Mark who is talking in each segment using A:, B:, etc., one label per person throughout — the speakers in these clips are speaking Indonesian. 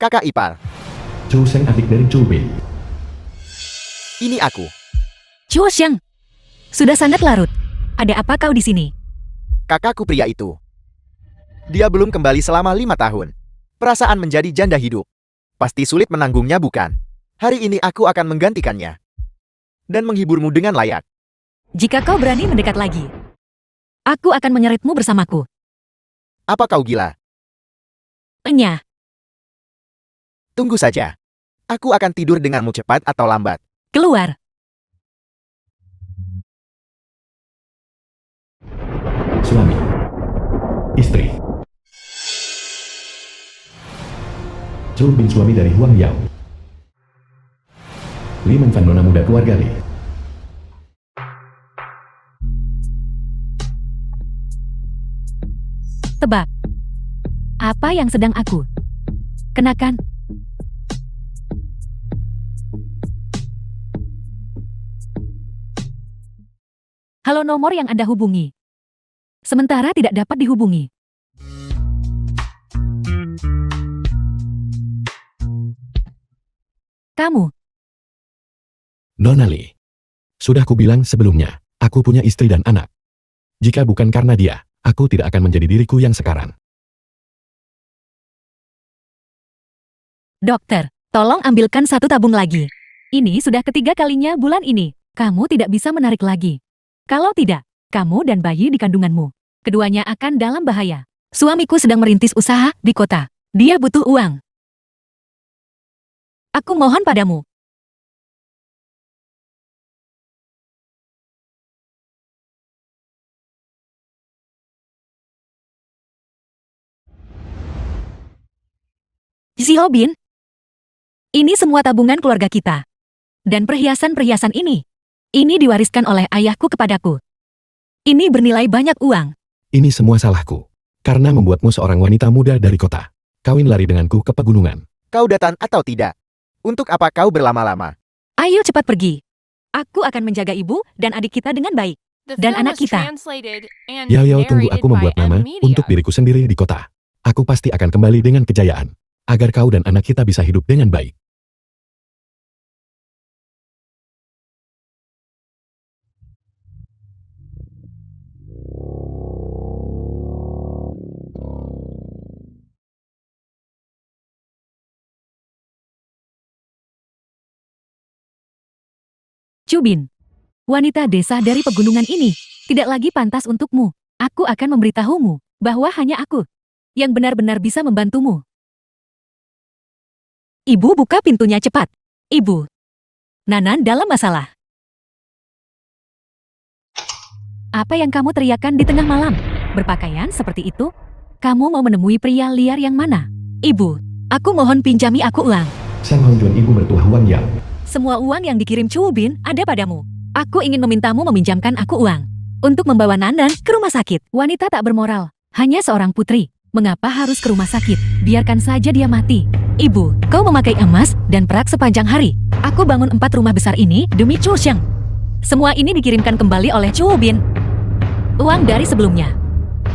A: Kakak ipar.
B: Zhou Sheng adik dari Zhou Bei.
A: Ini aku.
C: Chuo Xiang, sudah sangat larut. Ada apa kau di sini?
A: Kakakku pria itu. Dia belum kembali selama 5 tahun. Perasaan menjadi janda hidup. Pasti sulit menanggungnya, bukan? Hari ini aku akan menggantikannya. Dan menghiburmu dengan layak.
C: Jika kau berani mendekat lagi, aku akan menyeretmu bersamaku.
A: Apa kau gila?
C: Enya,
A: Tunggu saja. Aku akan tidur denganmu cepat atau lambat.
C: keluar.
B: Suami. Istri. Zhou Bin suami dari Huang Yao. Li Menfan nona muda keluarga Li.
C: Tebak. Apa yang sedang aku kenakan? Halo, nomor yang Anda hubungi sementara tidak dapat dihubungi. Kamu,
B: Nona Li. Sudah kubilang sebelumnya, aku punya istri dan anak. Jika bukan karena dia, aku tidak akan menjadi diriku yang sekarang.
C: dokter, tolong ambilkan 1 tabung lagi. Ini sudah ketiga kalinya bulan ini. Kamu tidak bisa menarik lagi. Kalau tidak, kamu dan bayi di kandunganmu, keduanya akan dalam bahaya. Suamiku sedang merintis usaha di kota. Dia butuh uang. Aku mohon padamu. Xiaobin, ini semua tabungan keluarga kita. Dan perhiasan-perhiasan ini diwariskan oleh ayahku kepadaku. Ini bernilai banyak uang.
B: Ini semua salahku. Karena membuatmu seorang wanita muda dari kota. Kawin lari denganku ke pegunungan.
A: Kau datang atau tidak? Untuk apa kau berlama-lama?
C: Ayo cepat pergi. Aku akan menjaga ibu dan adik kita dengan baik. Dan anak kita.
B: Yao tunggu, aku membuat nama untuk diriku sendiri di kota. Aku pasti akan kembali dengan kejayaan. Agar kau dan anak kita bisa hidup dengan baik.
C: Cubin, wanita desa dari pegunungan ini tidak lagi pantas untukmu. Aku akan memberitahumu bahwa hanya aku yang benar-benar bisa membantumu. Ibu, buka pintunya cepat. Ibu, Nanan dalam masalah. Apa yang kamu teriakkan di tengah malam? Berpakaian seperti itu? Kamu mau menemui pria liar yang mana? Ibu, aku mohon pinjami aku uang.
B: Sang Hongjuan ibu mertua Huang Yao.
C: Semua uang yang dikirim Cubin ada padamu. Aku ingin memintamu meminjamkan aku uang untuk membawa Nanan ke rumah sakit. Wanita tak bermoral, hanya seorang putri. Mengapa harus ke rumah sakit? Biarkan saja dia mati. Ibu, kau memakai emas dan perak sepanjang hari. Aku bangun 4 rumah besar ini demi Chuo Xiang. Semua ini dikirimkan kembali oleh Cubin. Uang dari sebelumnya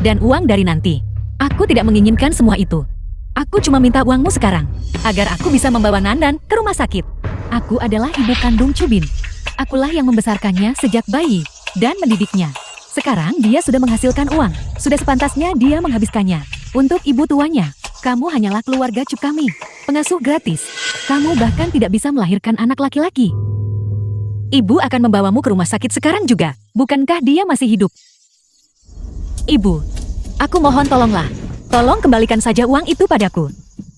C: dan uang dari nanti. Aku tidak menginginkan semua itu. Aku cuma minta uangmu sekarang agar aku bisa membawa Nanan ke rumah sakit. Aku adalah ibu kandung Cubin. Akulah yang membesarkannya sejak bayi dan mendidiknya. Sekarang dia sudah menghasilkan uang. Sudah sepantasnya dia menghabiskannya. Untuk ibu tuanya, kamu hanyalah keluarga Cub kami. Pengasuh gratis. Kamu bahkan tidak bisa melahirkan anak laki-laki. Ibu akan membawamu ke rumah sakit sekarang juga. Bukankah dia masih hidup? Ibu, aku mohon tolonglah. Tolong kembalikan saja uang itu padaku.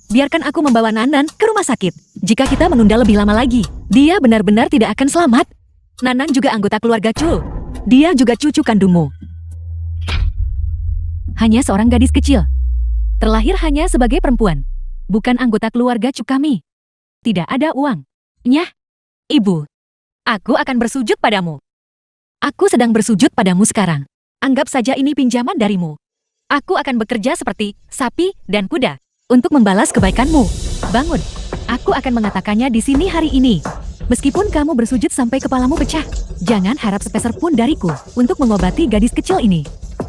C: Biarkan aku membawa Nanan ke rumah sakit. Jika kita menunda lebih lama lagi, dia benar-benar tidak akan selamat. Nanan juga anggota keluarga Chu. Dia juga cucu kandungmu. Hanya seorang gadis kecil. Terlahir hanya sebagai perempuan. Bukan anggota keluarga Chu kami. Tidak ada uang. Nyah, ibu. Aku akan bersujud padamu. Aku sedang bersujud padamu sekarang. Anggap saja ini pinjaman darimu. Aku akan bekerja seperti sapi dan kuda untuk membalas kebaikanmu. Bangun. Aku akan mengatakannya di sini hari ini. Meskipun kamu bersujud sampai kepalamu pecah, jangan harap sepeser pun dariku untuk mengobati gadis kecil ini.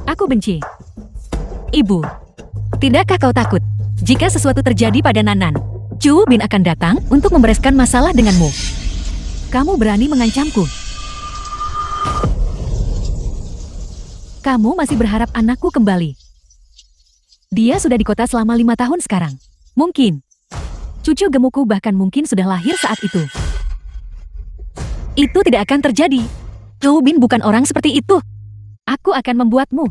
C: Aku benci. Ibu, tidakkah kau takut jika sesuatu terjadi pada Nanan? Chu Bin akan datang untuk membereskan masalah denganmu. Kamu berani mengancamku. Kamu masih berharap anakku kembali. Dia sudah di kota selama 5 tahun sekarang. Mungkin. Cucu gemukku bahkan mungkin sudah lahir saat itu. Itu tidak akan terjadi. Chu Bin bukan orang seperti itu. Aku akan membuatmu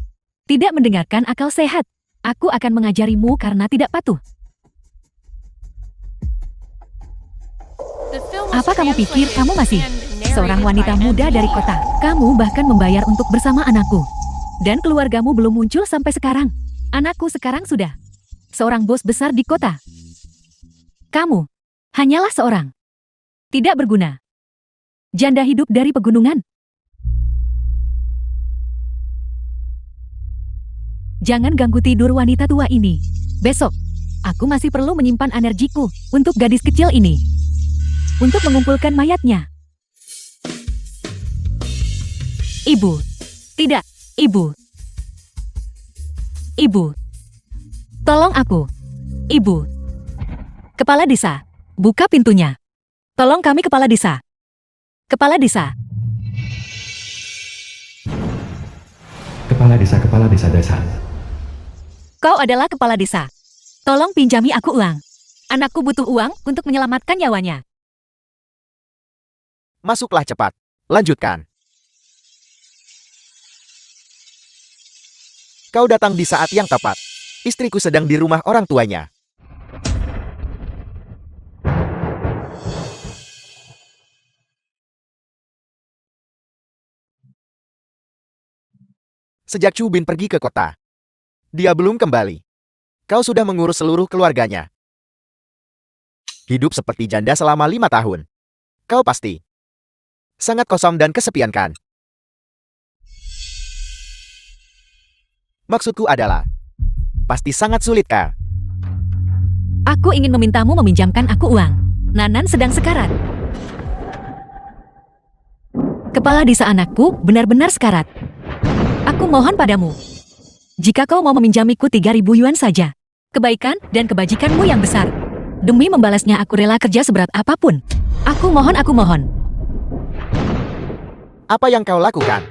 C: tidak mendengarkan akal sehat. Aku akan mengajarimu karena tidak patuh. Apa kamu pikir kamu masih seorang wanita muda dari kota? Kamu bahkan membayar untuk bersama anakku. Dan keluargamu belum muncul sampai sekarang. Anakku sekarang sudah seorang bos besar di kota. Kamu hanyalah seorang tidak berguna janda hidup dari pegunungan. Jangan ganggu tidur wanita tua ini. Besok, aku masih perlu menyimpan energiku untuk gadis kecil ini. Untuk mengumpulkan mayatnya. Ibu. Tidak, Ibu. Ibu. Tolong aku. Ibu. Kepala desa. Buka pintunya. Tolong kami kepala desa. Kepala desa.
B: Kepala desa.
C: Kau adalah kepala desa. Tolong pinjami aku uang. Anakku butuh uang untuk menyelamatkan nyawanya.
A: Masuklah cepat. Lanjutkan. Kau datang di saat yang tepat. Istriku sedang di rumah orang tuanya. Sejak Chu Bin pergi ke kota, dia belum kembali. Kau sudah mengurus seluruh keluarganya. Hidup seperti janda selama 5 tahun. Kau pasti sangat kosong dan kesepian kan? Maksudku adalah, pasti sangat sulit kah?
C: Aku ingin memintamu meminjamkan aku uang. Nanan sedang sekarat. Kepala desa anakku benar-benar sekarat. Aku mohon padamu. Jika kau mau meminjamiku 3.000 yuan saja. Kebaikan dan kebajikanmu yang besar. Demi membalasnya aku rela kerja seberat apapun. Aku mohon.
A: Apa yang kau lakukan?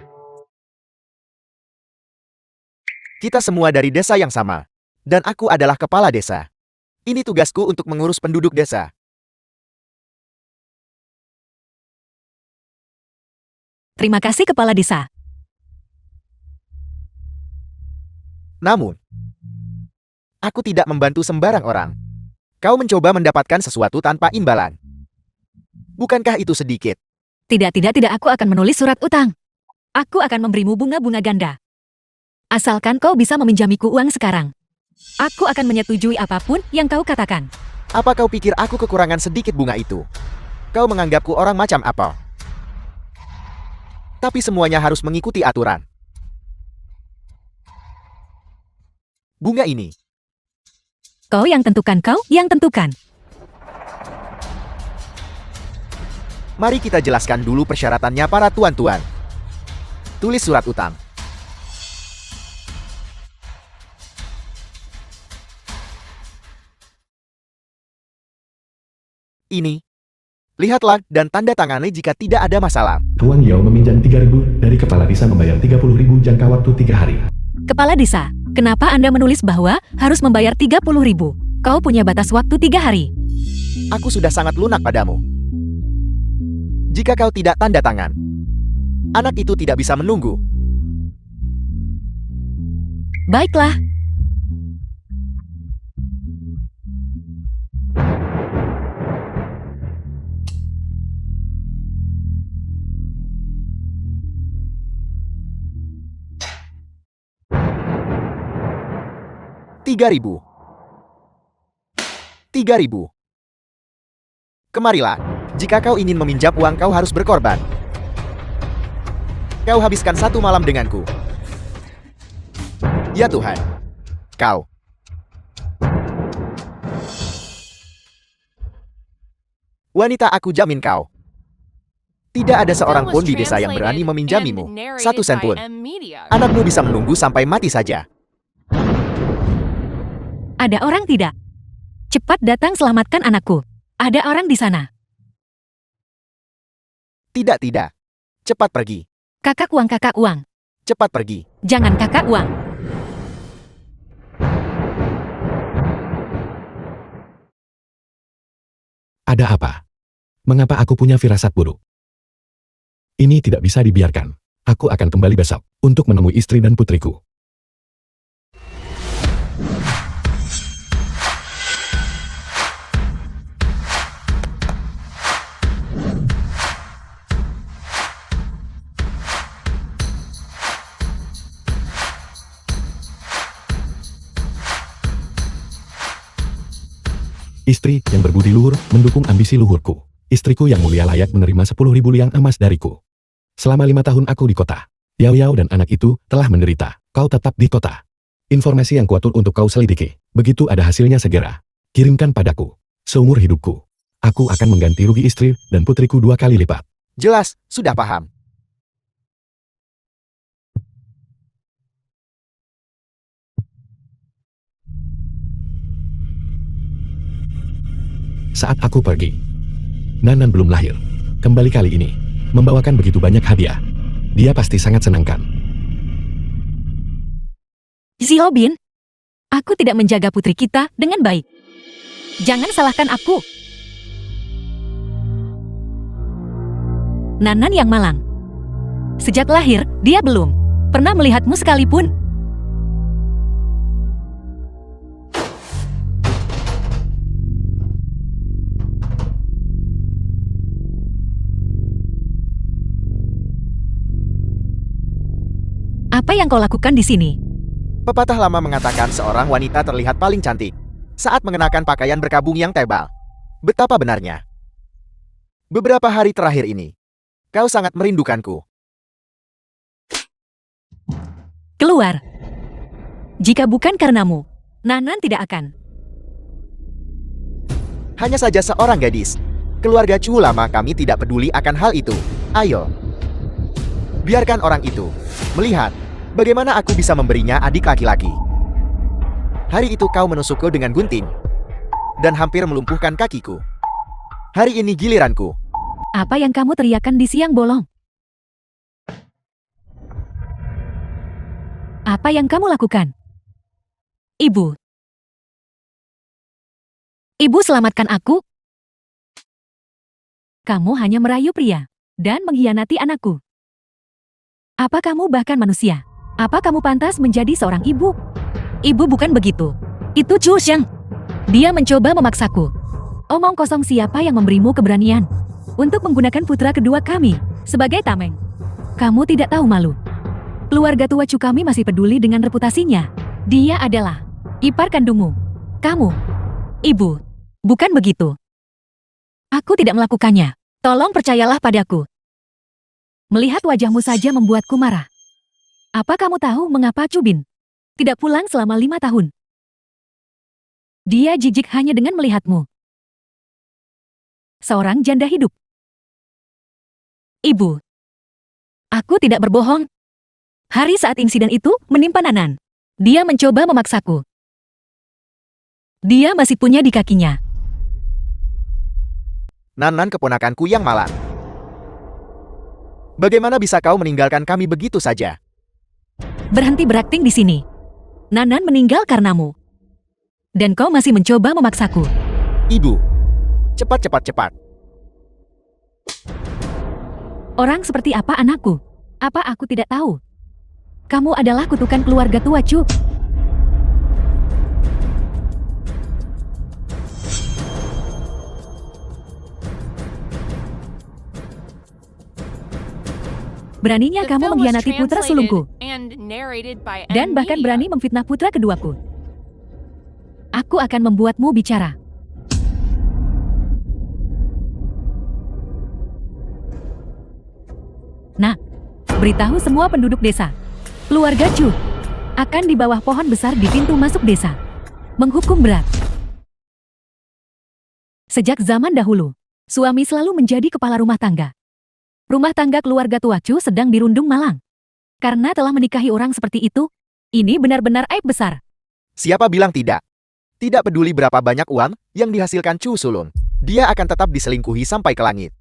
A: Kita semua dari desa yang sama. Dan aku adalah kepala desa. Ini tugasku untuk mengurus penduduk desa.
C: Terima kasih kepala desa.
A: Namun, aku tidak membantu sembarang orang. Kau mencoba mendapatkan sesuatu tanpa imbalan. Bukankah itu sedikit?
C: Tidak, aku akan menulis surat utang. Aku akan memberimu bunga-bunga ganda. Asalkan kau bisa meminjamiku uang sekarang. Aku akan menyetujui apapun yang kau katakan.
A: Apa kau pikir aku kekurangan sedikit bunga itu? Kau menganggapku orang macam apa? Tapi semuanya harus mengikuti aturan. Bunga ini.
C: Kau yang tentukan.
A: Mari kita jelaskan dulu persyaratannya para tuan-tuan. Tulis surat utang. Ini. Lihatlah dan tanda tangani jika tidak ada masalah.
B: Tuan Yao meminjam 3.000 dari kepala desa membayar 30.000 jangka waktu 3 hari.
C: Kepala desa, kenapa Anda menulis bahwa harus membayar 30.000? Kau punya batas waktu 3 hari.
A: Aku sudah sangat lunak padamu. Jika kau tidak tanda tangan, anak itu tidak bisa menunggu.
C: Baiklah.
A: $3.000. Kemarilah. Jika kau ingin meminjam uang, kau harus berkorban. Kau habiskan 1 malam denganku. Ya Tuhan. Kau. Wanita, aku jamin kau. Tidak ada seorang pun di desa yang berani meminjamimu 1 sen pun. Anakmu bisa menunggu sampai mati saja.
C: Ada orang tidak? Cepat datang selamatkan anakku. Ada orang di sana.
A: Tidak, tidak. Cepat pergi.
C: Kakak uang, kakak uang.
A: Cepat pergi.
C: Jangan kakak uang.
B: Ada apa? Mengapa aku punya firasat buruk? Ini tidak bisa dibiarkan. Aku akan kembali besok untuk menemui istri dan putriku. Istri yang berbudi luhur mendukung ambisi luhurku. Istriku yang mulia layak menerima 10.000 liang emas dariku. Selama 5 tahun aku di kota. Yao Yao dan anak itu telah menderita. Kau tetap di kota. Informasi yang kuatur untuk kau selidiki. Begitu ada hasilnya segera. Kirimkan padaku. Seumur hidupku. Aku akan mengganti rugi istri dan putriku 2 kali lipat.
A: Jelas, sudah paham.
B: Saat aku pergi, Nanan belum lahir. Kembali kali ini, membawakan begitu banyak hadiah. Dia pasti sangat senangkan.
C: Xiaobin, aku tidak menjaga putri kita dengan baik. Jangan salahkan aku. Nanan yang malang. Sejak lahir, dia belum pernah melihatmu sekalipun. Apa yang kau lakukan di sini?
A: Pepatah lama mengatakan seorang wanita terlihat paling cantik saat mengenakan pakaian berkabung yang tebal. Betapa benarnya. Beberapa hari terakhir ini, kau sangat merindukanku.
C: Keluar. Jika bukan karenamu, Nanan tidak akan.
A: Hanya saja seorang gadis. Keluarga Chu lama kami tidak peduli akan hal itu. Ayo. Biarkan orang itu melihat bagaimana aku bisa memberinya adik laki-laki. Hari itu kau menusukku dengan gunting dan hampir melumpuhkan kakiku. Hari ini giliranku.
C: Apa yang kamu teriakan di siang bolong? Apa yang kamu lakukan? Ibu. Ibu selamatkan aku. Kamu hanya merayu pria dan mengkhianati anakku. Apa kamu bahkan manusia? Apa kamu pantas menjadi seorang ibu? Ibu bukan begitu. Itu Chu Sheng. Dia mencoba memaksaku. Omong kosong, siapa yang memberimu keberanian untuk menggunakan putra kedua kami sebagai tameng? Kamu tidak tahu malu. Keluarga tua Chu kami masih peduli dengan reputasinya. Dia adalah ipar kandungmu. Kamu, ibu, bukan begitu. Aku tidak melakukannya. Tolong percayalah padaku. Melihat wajahmu saja membuatku marah. Apa kamu tahu mengapa Chu Bin tidak pulang selama 5 tahun? Dia jijik hanya dengan melihatmu. Seorang janda hidup. Ibu. Aku tidak berbohong. Hari saat insiden itu menimpa Nanan. Dia mencoba memaksaku. Dia masih punya di kakinya.
A: Nanan keponakanku yang malang. Bagaimana bisa kau meninggalkan kami begitu saja?
C: Berhenti berakting di sini. Nanan meninggal karenamu. Dan kau masih mencoba memaksaku.
A: Ibu. Cepat, cepat, cepat.
C: Orang seperti apa anakku? Apa aku tidak tahu? Kamu adalah kutukan keluarga tua Chu. Beraninya kamu mengkhianati putra sulungku. Dan bahkan berani memfitnah putra keduaku. Aku akan membuatmu bicara. Nah, beritahu semua penduduk desa. Keluarga Chu akan di bawah pohon besar di pintu masuk desa. Menghukum berat. Sejak zaman dahulu, suami selalu menjadi kepala rumah tangga. Rumah tangga keluarga tua Chu sedang dirundung malang. Karena telah menikahi orang seperti itu, ini benar-benar aib besar.
A: Siapa bilang tidak? Tidak peduli berapa banyak uang yang dihasilkan Chu Sulung, dia akan tetap diselingkuhi sampai ke langit.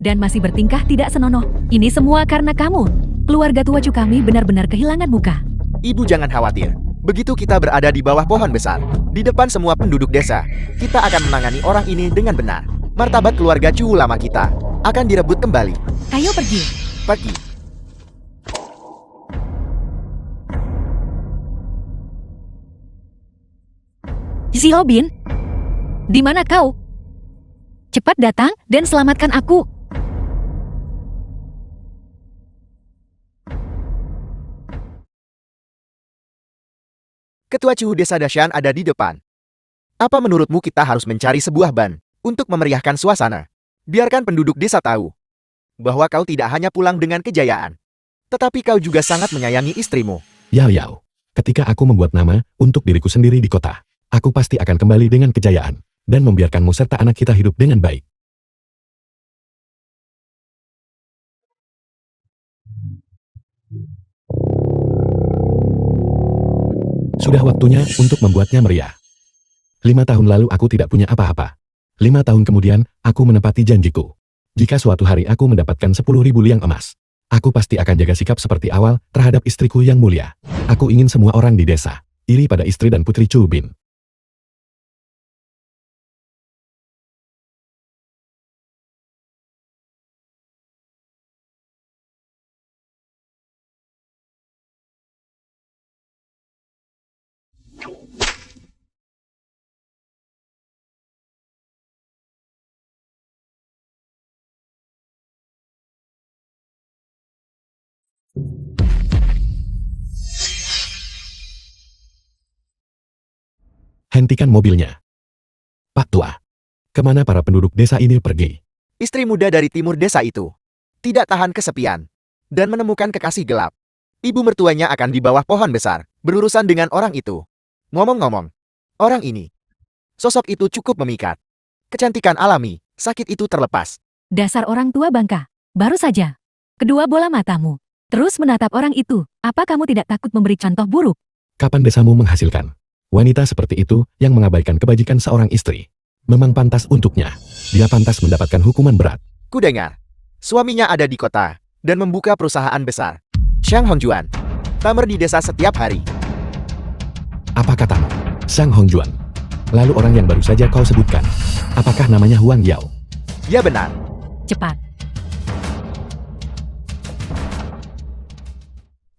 C: Dan masih bertingkah tidak senonoh. Ini semua karena kamu. Keluarga tua Chu kami benar-benar kehilangan muka.
A: Ibu jangan khawatir. Begitu kita berada di bawah pohon besar, di depan semua penduduk desa, kita akan menangani orang ini dengan benar. Martabat keluarga Chu lama kita akan direbut kembali.
C: Ayo pergi.
A: Pergi.
C: Xiaobin, di mana kau? Cepat datang dan selamatkan aku.
A: Ketua Chu Desa Dashan ada di depan. Apa menurutmu kita harus mencari sebuah ban untuk memeriahkan suasana? Biarkan penduduk desa tahu bahwa kau tidak hanya pulang dengan kejayaan, tetapi kau juga sangat menyayangi istrimu.
B: Yao Yao, ketika aku membuat nama untuk diriku sendiri di kota, aku pasti akan kembali dengan kejayaan dan membiarkanmu serta anak kita hidup dengan baik. Sudah waktunya untuk membuatnya meriah. 5 tahun lalu aku tidak punya apa-apa. 5 tahun kemudian, aku menepati janjiku. Jika suatu hari aku mendapatkan 10.000 liang emas, aku pasti akan jaga sikap seperti awal terhadap istriku yang mulia. Aku ingin semua orang di desa iri pada istri dan putri Chu Bin. Hentikan mobilnya. Pak Tua, kemana para penduduk desa ini pergi?
A: Istri muda dari timur desa itu tidak tahan kesepian dan menemukan kekasih gelap. Ibu mertuanya akan di bawah pohon besar, berurusan dengan orang itu. Ngomong-ngomong, orang ini, sosok itu cukup memikat. Kecantikan alami, sakit itu terlepas.
C: Dasar orang tua bangka. Baru saja. Kedua bola matamu. Terus menatap orang itu. Apa kamu tidak takut memberi contoh buruk?
B: Kapan desamu menghasilkan wanita seperti itu yang mengabaikan kebajikan seorang istri? Memang pantas untuknya. Dia pantas mendapatkan hukuman berat.
A: Kudengar, suaminya ada di kota dan membuka perusahaan besar. Shang Hongjuan, tamer di desa setiap hari.
B: Apa katamu? Sang Hongjuan. Lalu orang yang baru saja kau sebutkan, apakah namanya Huang Yao?
A: Ya benar.
C: Cepat.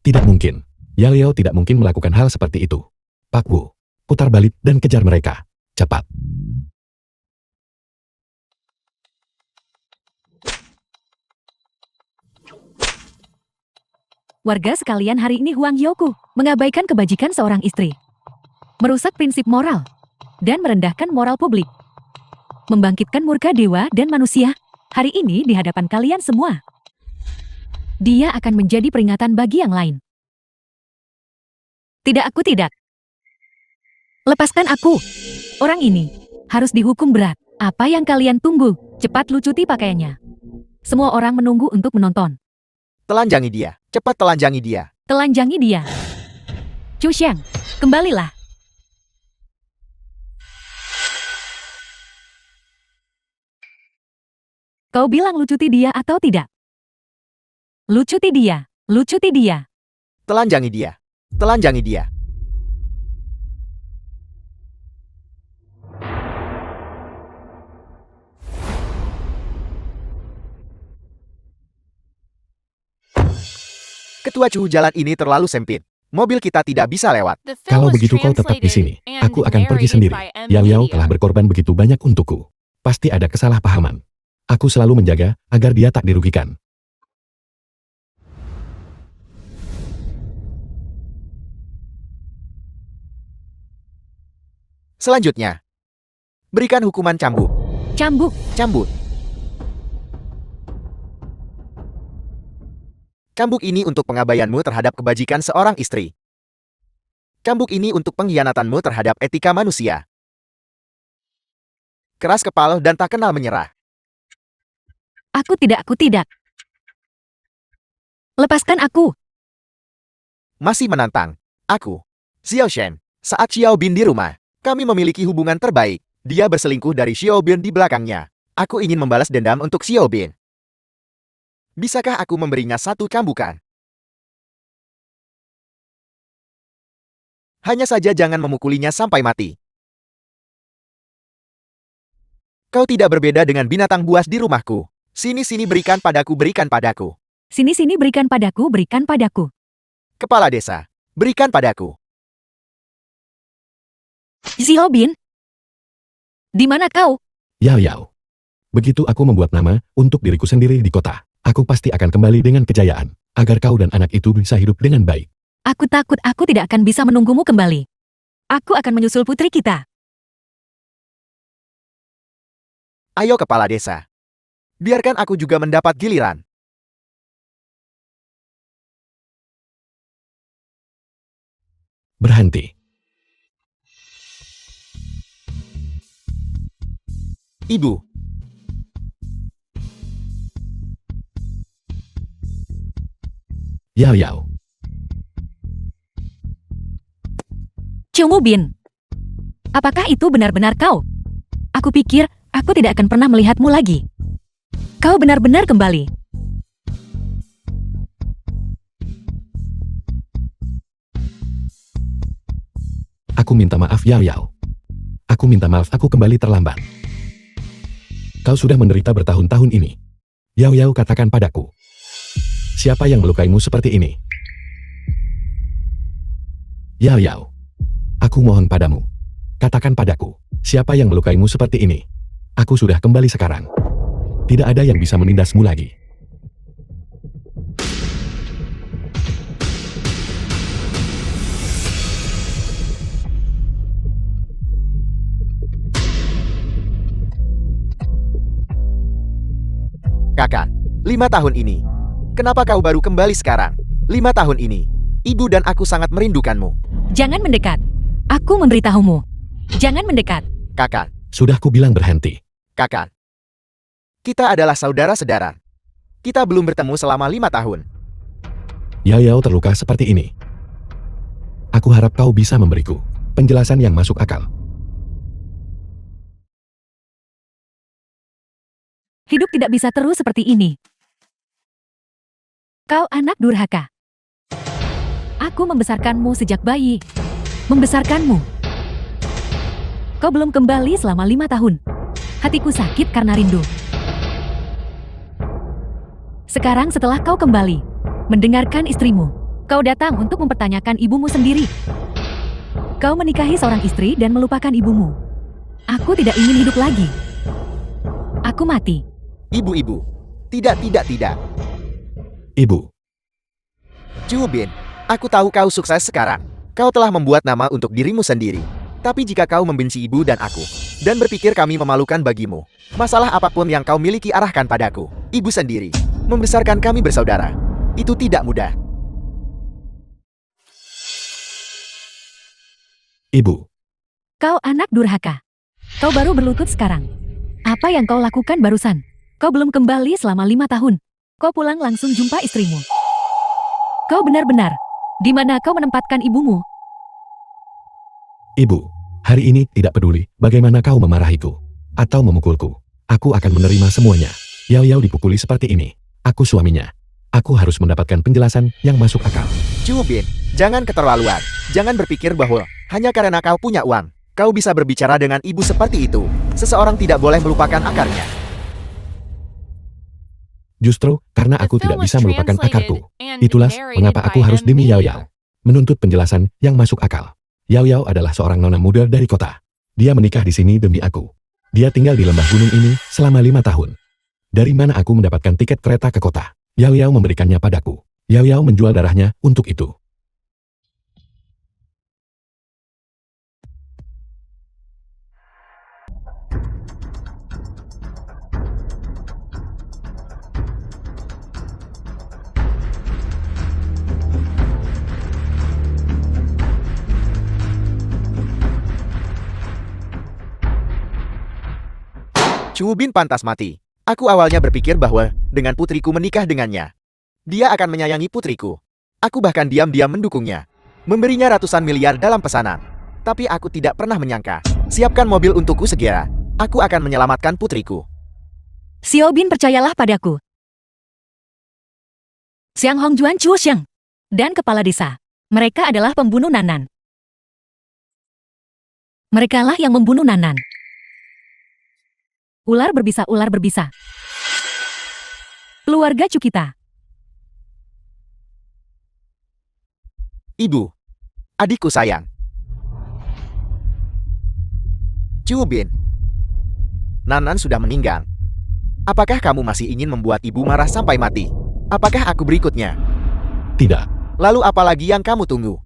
B: Tidak mungkin. Yao Yao tidak mungkin melakukan hal seperti itu. Pak Wu, putar balik dan kejar mereka. Cepat.
C: Warga sekalian, hari ini Huang Yaoku mengabaikan kebajikan seorang istri. Merusak prinsip moral. Dan merendahkan moral publik. Membangkitkan murka dewa dan manusia. Hari ini di hadapan kalian semua. Dia akan menjadi peringatan bagi yang lain. Tidak, aku tidak. Lepaskan aku. Orang ini harus dihukum berat. Apa yang kalian tunggu? Cepat lucuti pakaiannya. Semua orang menunggu untuk menonton.
A: Telanjangi dia. Cepat telanjangi dia.
C: Telanjangi dia. Chu Xiang, kembalilah. Kau bilang lucuti dia atau tidak? Lucuti dia. Lucuti dia.
A: Telanjangi dia. Telanjangi dia. Ketua Chu, jalan ini terlalu sempit. Mobil kita tidak bisa lewat.
B: Kalau begitu kau tetap di sini. Aku akan pergi sendiri. Yao Yao telah berkorban begitu banyak untukku. Pasti ada kesalahpahaman. Aku selalu menjaga agar dia tak dirugikan.
A: Selanjutnya, berikan hukuman cambuk.
C: Cambuk.
A: Cambuk. Cambuk ini untuk pengabaianmu terhadap kebajikan seorang istri. Cambuk ini untuk pengkhianatanmu terhadap etika manusia. Keras kepala dan tak kenal menyerah.
C: Aku tidak, aku tidak. Lepaskan aku.
A: Masih menantang. Aku, Xiao Shen, Saat Xiao Bin di rumah, kami memiliki hubungan terbaik. Dia berselingkuh dari Xiao Bin di belakangnya. Aku ingin membalas dendam untuk Xiao Bin. Bisakah aku memberinya satu cambukan? Hanya saja jangan memukulinya sampai mati. Kau tidak berbeda dengan binatang buas di rumahku. Sini-sini berikan padaku, berikan padaku.
C: Sini-sini berikan padaku, berikan padaku.
A: Kepala desa, berikan padaku.
C: Xiao Bin? Di mana kau?
B: Yao Yao. Begitu aku membuat nama untuk diriku sendiri di kota, aku pasti akan kembali dengan kejayaan, agar kau dan anak itu bisa hidup dengan baik.
C: Aku takut aku tidak akan bisa menunggumu kembali. Aku akan menyusul putri kita.
A: Ayo kepala desa. Biarkan aku juga mendapat giliran.
B: Berhenti.
A: Ibu.
B: Yao Yao.
C: Ciumu Bin. Apakah itu benar-benar kau? Aku pikir aku tidak akan pernah melihatmu lagi. Kau benar-benar kembali.
B: Aku minta maaf Yao Yao. Aku minta maaf aku kembali terlambat. Kau sudah menderita bertahun-tahun ini. Yao Yao katakan padaku. Siapa yang melukaimu seperti ini? Yao Yao. Aku mohon padamu. Katakan padaku. Siapa yang melukaimu seperti ini? Aku sudah kembali sekarang. Tidak ada yang bisa menindasmu lagi.
A: Kakak, 5 tahun ini. Kenapa kau baru kembali sekarang? 5 tahun ini. Ibu dan aku sangat merindukanmu.
C: Jangan mendekat. Aku memberitahumu. Jangan mendekat.
A: Kakak,
B: Sudah kubilang berhenti.
A: kakak. Kita adalah saudara-saudara. Kita belum bertemu selama 5 tahun.
B: Yao Yao terluka seperti ini. Aku harap kau bisa memberiku penjelasan yang masuk akal.
C: Hidup tidak bisa terus seperti ini. Kau anak durhaka. Aku membesarkanmu sejak bayi. Membesarkanmu. Kau belum kembali selama 5 tahun. Hatiku sakit karena rindu. Sekarang setelah kau kembali, mendengarkan istrimu, kau datang untuk mempertanyakan ibumu sendiri. Kau menikahi seorang istri dan melupakan ibumu. Aku tidak ingin hidup lagi. Aku mati.
A: Ibu-ibu. Tidak.
B: Ibu,
A: Chu Bin, aku tahu kau sukses sekarang. Kau telah membuat nama untuk dirimu sendiri. Tapi jika kau membenci ibu dan aku, dan berpikir kami memalukan bagimu, masalah apapun yang kau miliki arahkan padaku. Ibu sendiri. Membesarkan kami bersaudara. Itu tidak mudah.
B: ibu,
C: Kau anak durhaka. Kau baru berlutut sekarang. Apa yang kau lakukan barusan? Kau belum kembali selama 5 tahun. Kau pulang langsung jumpa istrimu. Kau benar-benar. Di mana kau menempatkan ibumu?
B: ibu. Hari ini tidak peduli bagaimana kau memarahiku atau memukulku. Aku akan menerima semuanya. Yao Yao dipukuli seperti ini. Aku suaminya. Aku harus mendapatkan penjelasan yang masuk akal.
A: Chu Bin, jangan keterlaluan. Jangan berpikir bahwa hanya karena kau punya uang, kau bisa berbicara dengan ibu seperti itu. Seseorang tidak boleh melupakan akarnya.
B: Justru karena aku tidak bisa melupakan akarku. Itulah mengapa aku harus demi Yao Yao menuntut penjelasan yang masuk akal. Yao Yao adalah seorang nona muda dari kota. Dia menikah di sini demi aku. Dia tinggal di lembah gunung ini selama 5 tahun. Dari mana aku mendapatkan tiket kereta ke kota? Yao Yao memberikannya padaku. Yao Yao menjual darahnya untuk itu.
A: Chu Bin pantas mati. Aku awalnya berpikir bahwa dengan putriku menikah dengannya, dia akan menyayangi putriku. Aku bahkan diam-diam mendukungnya, memberinya ratusan miliar dalam pesanan. Tapi aku tidak pernah menyangka. Siapkan mobil untukku segera. Aku akan menyelamatkan putriku.
C: Xiaobin, percayalah padaku. Xiang Hongjuan Chuo Xiang dan kepala desa. Mereka adalah pembunuh Nanan. Merekalah yang membunuh Nanan. Ular berbisa, ular berbisa. Keluarga Cukita.
A: Ibu. Adikku sayang. Cubin. Nanan sudah meninggal. Apakah kamu masih ingin membuat ibu marah sampai mati? Apakah aku berikutnya?
B: Tidak.
A: Lalu apa lagi yang kamu tunggu?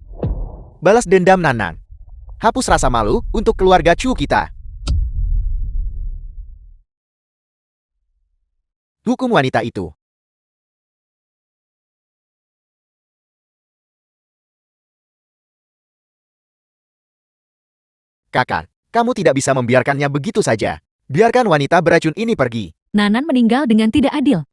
A: Balas dendam Nanan. Hapus rasa malu untuk keluarga Chu kita. Hukum wanita itu. Kakak, kamu tidak bisa membiarkannya begitu saja. Biarkan wanita beracun ini pergi.
C: Nanan meninggal dengan tidak adil.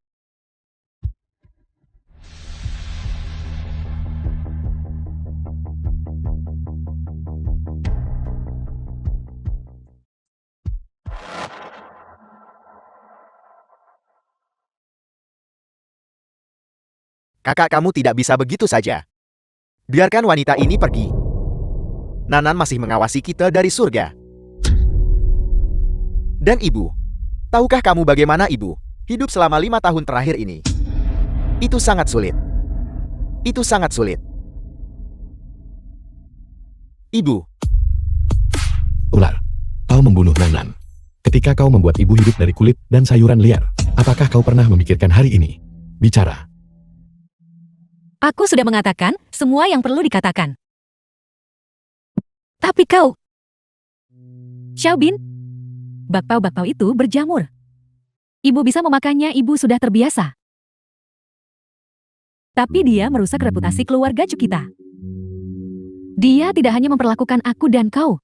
A: Kakak, kamu tidak bisa begitu saja. Biarkan wanita ini pergi. Nanan masih mengawasi kita dari surga. Dan ibu, tahukah kamu bagaimana ibu hidup selama 5 tahun terakhir ini? Itu sangat sulit. Itu sangat sulit. Ibu.
B: Ular. Kau membunuh Nanan. Ketika kau membuat ibu hidup dari kulit dan sayuran liar, apakah kau pernah memikirkan hari ini? Bicara.
C: Aku sudah mengatakan semua yang perlu dikatakan. Tapi kau... Xiaobin, bakpao-bakpao itu berjamur. Ibu bisa memakannya, ibu sudah terbiasa. Tapi dia merusak reputasi keluarga Cukita. Dia tidak hanya memperlakukan aku dan kau,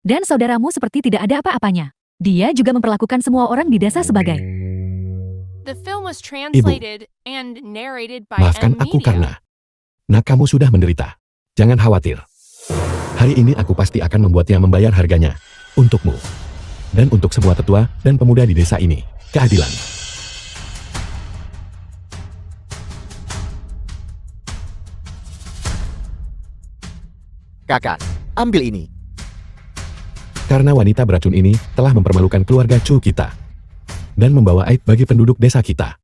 C: dan saudaramu seperti tidak ada apa-apanya. Dia juga memperlakukan semua orang di desa sebagai...
D: The film was translated and narrated by
B: Maafkan
D: M
B: aku
D: Media.
B: karena... Nah, kamu sudah menderita. Jangan khawatir. Hari ini aku pasti akan membuatnya membayar harganya. Untukmu. Dan untuk semua tetua dan pemuda di desa ini. Keadilan.
A: Kakak, ambil ini.
B: Karena wanita beracun ini telah mempermalukan keluarga Chu kita. Dan membawa aib bagi penduduk desa kita.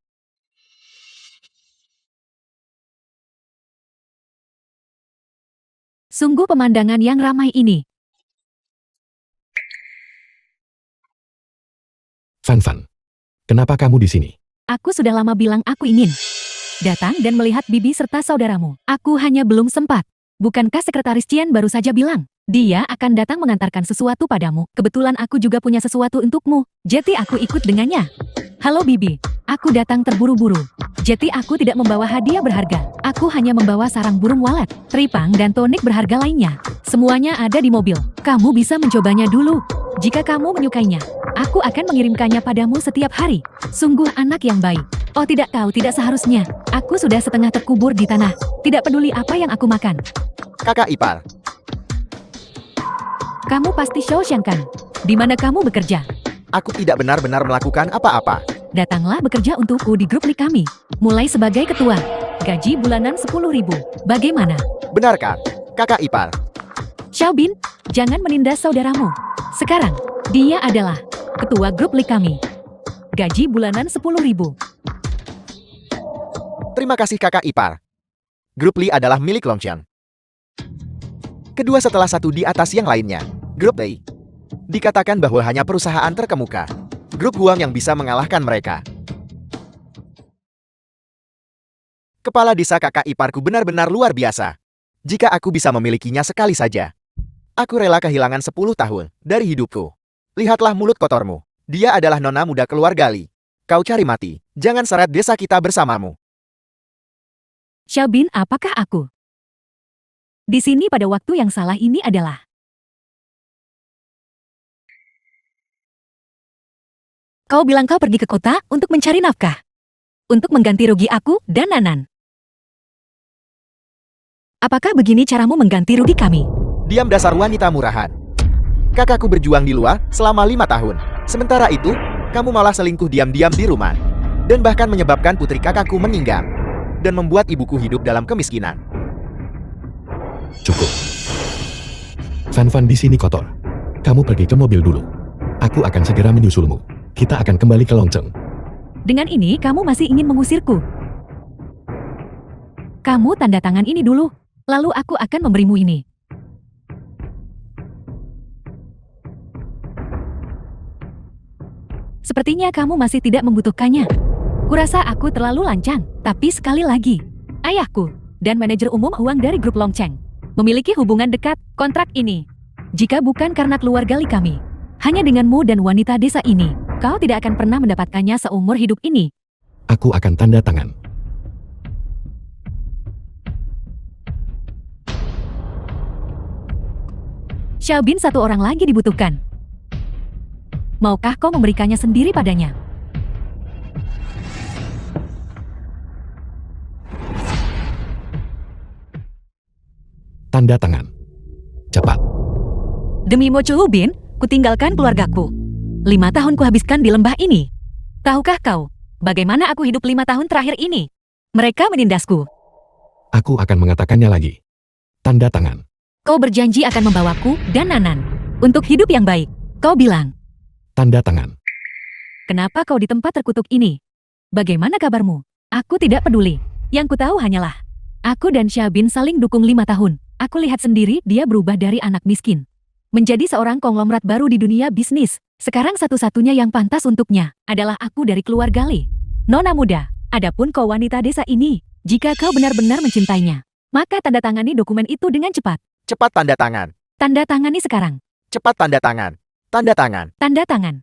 C: Sungguh pemandangan yang ramai ini.
B: Fan, kenapa kamu di sini?
C: Aku sudah lama bilang aku ingin datang dan melihat bibi serta saudaramu. Aku hanya belum sempat. Bukankah sekretaris Cian baru saja bilang, dia akan datang mengantarkan sesuatu padamu. Kebetulan aku juga punya sesuatu untukmu. Jadi aku ikut dengannya. Halo bibi, aku datang terburu-buru. Jadi aku tidak membawa hadiah berharga. Aku hanya membawa sarang burung walet, tripang dan tonik berharga lainnya. Semuanya ada di mobil. Kamu bisa mencobanya dulu. Jika kamu menyukainya, aku akan mengirimkannya padamu setiap hari. Sungguh anak yang baik. Oh tidak, kau tidak seharusnya. Aku sudah setengah terkubur di tanah. Tidak peduli apa yang aku makan.
A: Kakak ipar.
C: Kamu pasti Xiao Xiang kan? Di mana kamu bekerja?
A: Aku tidak benar-benar melakukan apa-apa.
C: Datanglah bekerja untukku di grup Lik kami. Mulai sebagai ketua. Gaji bulanan 10.000. Bagaimana?
A: Benarkah, kakak ipar?
C: Xiaobin, jangan menindas saudaramu. Sekarang, dia adalah ketua grup Lik kami. Gaji bulanan 10.000.
A: Terima kasih kakak ipar. Grup Li adalah milik Longqian. Kedua setelah satu di atas yang lainnya. Grup Li. Dikatakan bahwa hanya perusahaan terkemuka. Grup Huang yang bisa mengalahkan mereka. Kepala desa kakak iparku benar-benar luar biasa. Jika aku bisa memilikinya sekali saja, aku rela kehilangan 10 tahun dari hidupku. Lihatlah mulut kotormu. Dia adalah nona muda keluarga Li. Kau cari mati. Jangan seret desa kita bersamamu.
C: Xiaobin, apakah aku? Di sini pada waktu yang salah ini adalah... Kau bilang kau pergi ke kota untuk mencari nafkah. Untuk mengganti rugi aku dan Nanan. Apakah begini caramu mengganti rugi kami?
A: Diam dasar wanita murahan. Kakakku berjuang di luar selama 5 tahun. Sementara itu, kamu malah selingkuh diam-diam di rumah. Dan bahkan menyebabkan putri kakakku meninggal. Dan membuat ibuku hidup dalam kemiskinan.
B: Cukup. Van di sini kotor. Kamu pergi ke mobil dulu. Aku akan segera menyusulmu. Kita akan kembali ke Longcheng.
C: Dengan ini kamu masih ingin mengusirku. Kamu tanda tangan ini dulu, lalu aku akan memberimu ini. Sepertinya kamu masih tidak membutuhkannya. Kurasa aku terlalu lancang, tapi sekali lagi, ayahku dan manajer umum Huang dari grup Longcheng memiliki hubungan dekat kontrak ini. Jika bukan karena keluarga Li kami, hanya denganmu dan wanita desa ini, kau tidak akan pernah mendapatkannya seumur hidup ini.
B: Aku akan tanda tangan.
C: Xiaobin satu orang lagi dibutuhkan. Maukah kau memberikannya sendiri padanya?
B: Tanda tangan. Cepat.
C: Demi Mo Chulubin, kutinggalkan keluargaku. 5 tahun kuhabiskan di lembah ini. Tahukah kau, bagaimana aku hidup 5 tahun terakhir ini? Mereka menindasku.
B: Aku akan mengatakannya lagi. Tanda tangan.
C: Kau berjanji akan membawaku dan Nanan untuk hidup yang baik. Kau bilang,
B: Tanda tangan.
C: kenapa kau di tempat terkutuk ini? Bagaimana kabarmu? Aku tidak peduli. Yang ku tahu hanyalah, aku dan Xiaobin saling dukung 5 tahun. Aku lihat sendiri dia berubah dari anak miskin menjadi seorang konglomerat baru di dunia bisnis. Sekarang satu-satunya yang pantas untuknya adalah aku dari keluarga Li. Nona muda, adapun kau wanita desa ini, jika kau benar-benar mencintainya, maka tanda tangani dokumen itu dengan cepat.
A: Cepat tanda tangan.
C: Tanda tangani sekarang.
A: Cepat tanda tangan. Tanda tangan.
C: Tanda tangan.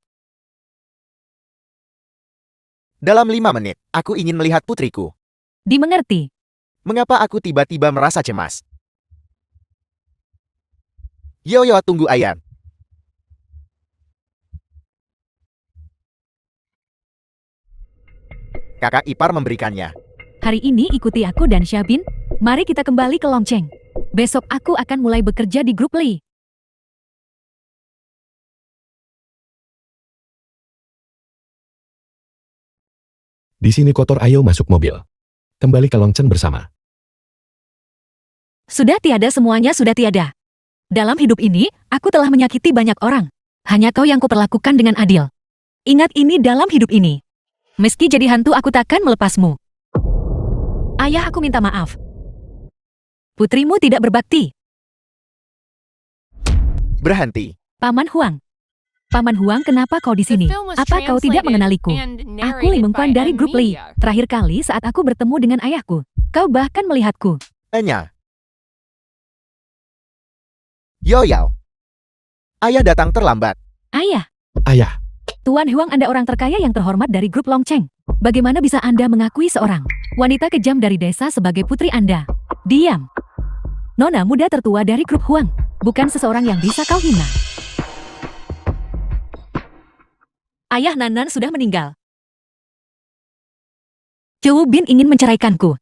A: Dalam 5 menit, aku ingin melihat putriku.
C: Dimengerti.
A: Mengapa aku tiba-tiba merasa cemas? Yo, tunggu ayam. Kakak ipar memberikannya.
C: Hari ini ikuti aku dan Xiaobin. Mari kita kembali ke Longcheng. Besok aku akan mulai bekerja di grup Li.
B: Di sini kotor, ayo masuk mobil. Kembali ke Longcheng bersama.
C: Sudah tiada, semuanya sudah tiada. Dalam hidup ini, aku telah menyakiti banyak orang. Hanya kau yang kuperlakukan dengan adil. Ingat ini dalam hidup ini. Meski jadi hantu, aku takkan melepasmu. Ayah, aku minta maaf. Putrimu tidak berbakti.
A: Berhenti.
C: Paman Huang. Paman Huang, kenapa kau di
D: The
C: sini?
D: film was
C: Apa kau tidak
D: translated
C: mengenaliku?
D: and
C: Aku Li
D: narrated
C: Mengkuan
D: by
C: dari grup Li.
D: Amelia.
C: Terakhir kali saat aku bertemu dengan ayahku, kau bahkan melihatku.
A: Enya. Yo. Ayah datang terlambat.
C: Ayah,
B: Ayah,
C: Tuan Huang, Anda orang terkaya yang terhormat dari grup Longcheng. Bagaimana bisa Anda mengakui seorang wanita kejam dari desa sebagai putri Anda? Diam. Nona muda tertua dari grup Huang, bukan seseorang yang bisa kau hina. Ayah Nanan sudah meninggal. Qiu Bin ingin menceraikanku.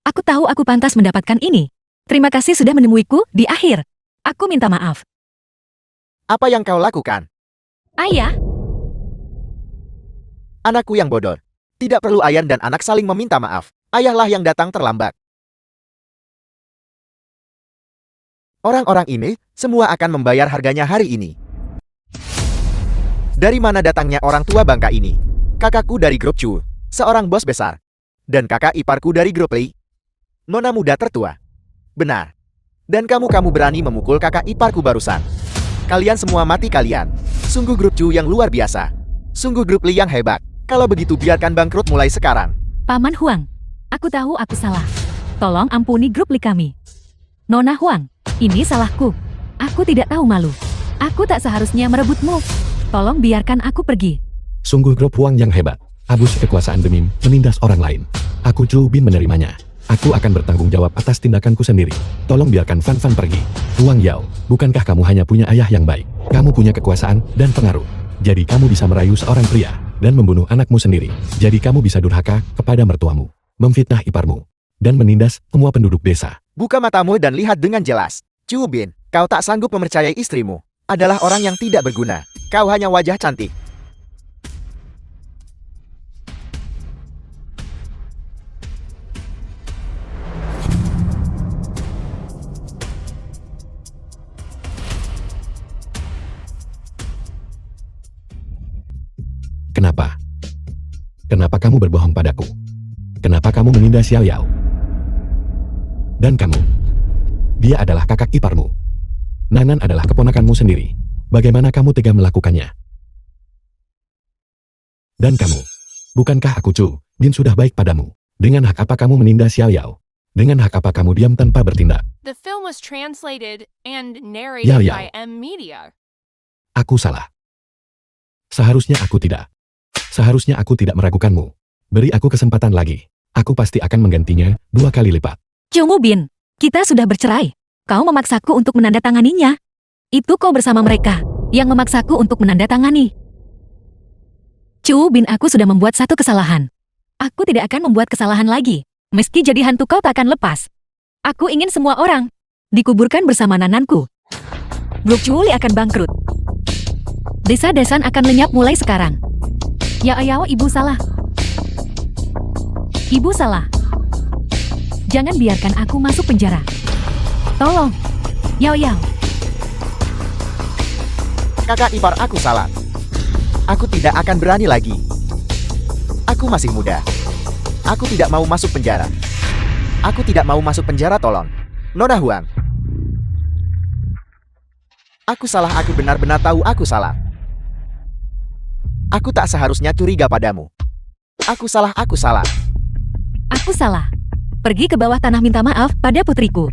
C: Aku tahu aku pantas mendapatkan ini. Terima kasih sudah menemuiku di akhir. Aku minta maaf.
A: Apa yang kau lakukan?
C: Ayah,
A: Anakku yang bodoh. Tidak perlu ayah dan anak saling meminta maaf. Ayahlah yang datang terlambat. Orang-orang ini semua akan membayar harganya hari ini. Dari mana datangnya orang tua bangka ini? Kakakku dari grup Chu, seorang bos besar. Dan kakak iparku dari grup Li, nona muda tertua. Benar. Dan kamu berani memukul kakak iparku barusan. Kalian semua mati kalian. Sungguh grup Chu yang luar biasa. Sungguh grup Li yang hebat. Kalau begitu biarkan bangkrut mulai sekarang.
C: Paman Huang, aku tahu aku salah. Tolong ampuni grup Li kami. Nona Huang, ini salahku. Aku tidak tahu malu. Aku tak seharusnya merebutmu. Tolong biarkan aku pergi.
B: sungguh grup Huang yang hebat. Abus kekuasaan demi menindas orang lain. Aku Chu Bin menerimanya. Aku akan bertanggung jawab atas tindakanku sendiri. Tolong biarkan Fan pergi. Huang Yao, bukankah kamu hanya punya ayah yang baik? Kamu punya kekuasaan dan pengaruh. Jadi kamu bisa merayu seorang pria dan membunuh anakmu sendiri. Jadi kamu bisa durhaka kepada mertuamu, memfitnah iparmu, dan menindas semua penduduk desa.
A: Buka matamu dan lihat dengan jelas. Chu Bin, Kau tak sanggup mempercayai istrimu adalah orang yang tidak berguna. Kau hanya wajah cantik.
B: Kenapa? Kenapa kamu berbohong padaku? Kenapa kamu menindas Xiao Yao? Dan kamu? Dia adalah kakak iparmu. Nanan adalah keponakanmu sendiri. Bagaimana kamu tega melakukannya? Dan kamu? Bukankah aku Chu Bin sudah baik padamu? Dengan hak apa kamu menindas Xiao Yao? Dengan hak apa kamu diam tanpa bertindak?
D: The film was translated and
B: Yao
D: narrated
B: Yao.
D: by M Media.
B: Aku salah. Seharusnya aku tidak meragukanmu. Beri aku kesempatan lagi. Aku pasti akan menggantinya 2 kali lipat.
C: Chu Bin, kita sudah bercerai. Kau memaksaku untuk menandatanganinya. Itu kau bersama mereka yang memaksaku untuk menandatangani. Chu Bin, aku sudah membuat satu kesalahan. Aku tidak akan membuat kesalahan lagi. Meski jadi hantu kau tak akan lepas. Aku ingin semua orang dikuburkan bersama nananku. Blok Chuli akan bangkrut. Desa-desan akan lenyap mulai sekarang. Ya Yao, ibu salah. Ibu salah. Jangan biarkan aku masuk penjara. Tolong. Yao Yao.
A: Kakak ipar aku salah. Aku tidak akan berani lagi. Aku masih muda. Aku tidak mau masuk penjara. Aku tidak mau masuk penjara, tolong. Nona Huang. Aku salah, aku benar-benar tahu aku salah. Aku tak seharusnya curiga padamu. Aku salah, aku salah.
C: Aku salah. Pergi ke bawah tanah minta maaf pada putriku.